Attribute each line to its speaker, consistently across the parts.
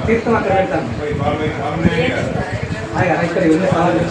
Speaker 1: తీర్థం అక్కడ పెడతాను ఇక్కడ ఉన్న సవాళ్ళు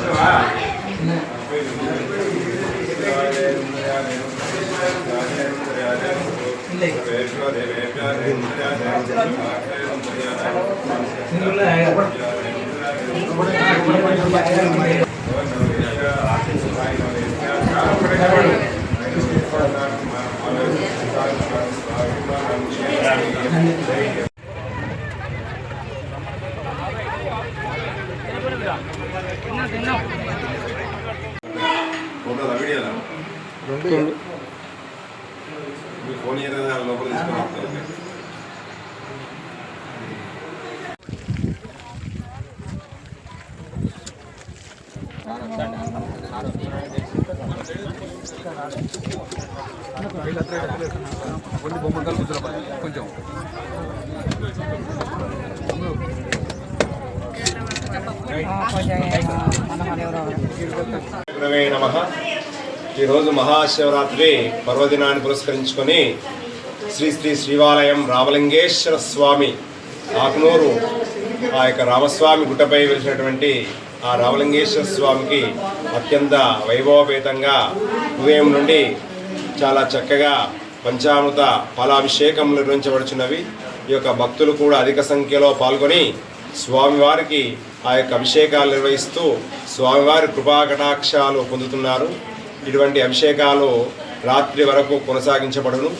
Speaker 2: ఫోన్ లోపల తీసుకుని కొంచెం నమః. ఈరోజు మహాశివరాత్రి పర్వదినాన్ని పురస్కరించుకొని శ్రీ శ్రీ శ్రీవాలయం రామలింగేశ్వర స్వామి ఆకునూరు ఆ యొక్క రామస్వామి గుట్టపై వెలిసినటువంటి ఆ రామలింగేశ్వర స్వామికి అత్యంత వైభవపేతంగా ఉదయం నుండి చాలా చక్కగా పంచామృత ఫలాభిషేకములు నిర్వహించబడుచున్నవి. ఈ యొక్క భక్తులు కూడా అధిక సంఖ్యలో పాల్గొని స్వామివారికి ఆ యొక్క అభిషేకాలు నిర్వహిస్తూ స్వామివారి కృపాకటాక్షాలు పొందుతున్నారు. ఇటువంటి అభిషేకాలు రాత్రి వరకు కొనసాగించబడును.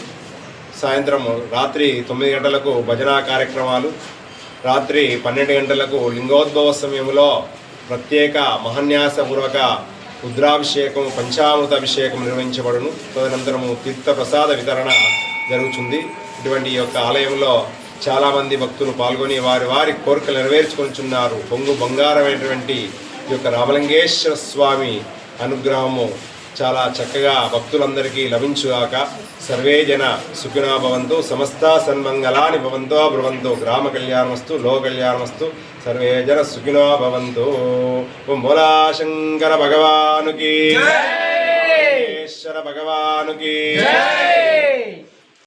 Speaker 2: సాయంత్రం రాత్రి 9 గంటలకు భజనా కార్యక్రమాలు, రాత్రి 12 గంటలకు లింగోద్భవ సమయంలో ప్రత్యేక మహాన్యాసపూర్వక రుద్రాభిషేకం పంచామృత అభిషేకం నిర్వహించబడును. తదనంతరము తీర్థప్రసాద వితరణ జరుగుతుంది. ఇటువంటి యొక్క ఆలయంలో చాలామంది భక్తులు పాల్గొని వారి వారి కోరికలు నెరవేర్చుకొనిచున్నారు. పొంగు బంగారమైనటువంటి ఈ యొక్క రామలింగేశ్వర స్వామి అనుగ్రహము చాలా చక్కగా భక్తులందరికీ లభించుగాక. సర్వే జన సుఖినో భవంతు, సమస్త సన్మంగళాని భవంతో బ్రువంతు, గ్రామ కళ్యాణమస్తు, లో కళ్యాణమస్తు, సర్వే జన సుఖినో భవంతు. ఓం భోలా శంకర భగవానుకి, ఈశ్వర భగవానుకి.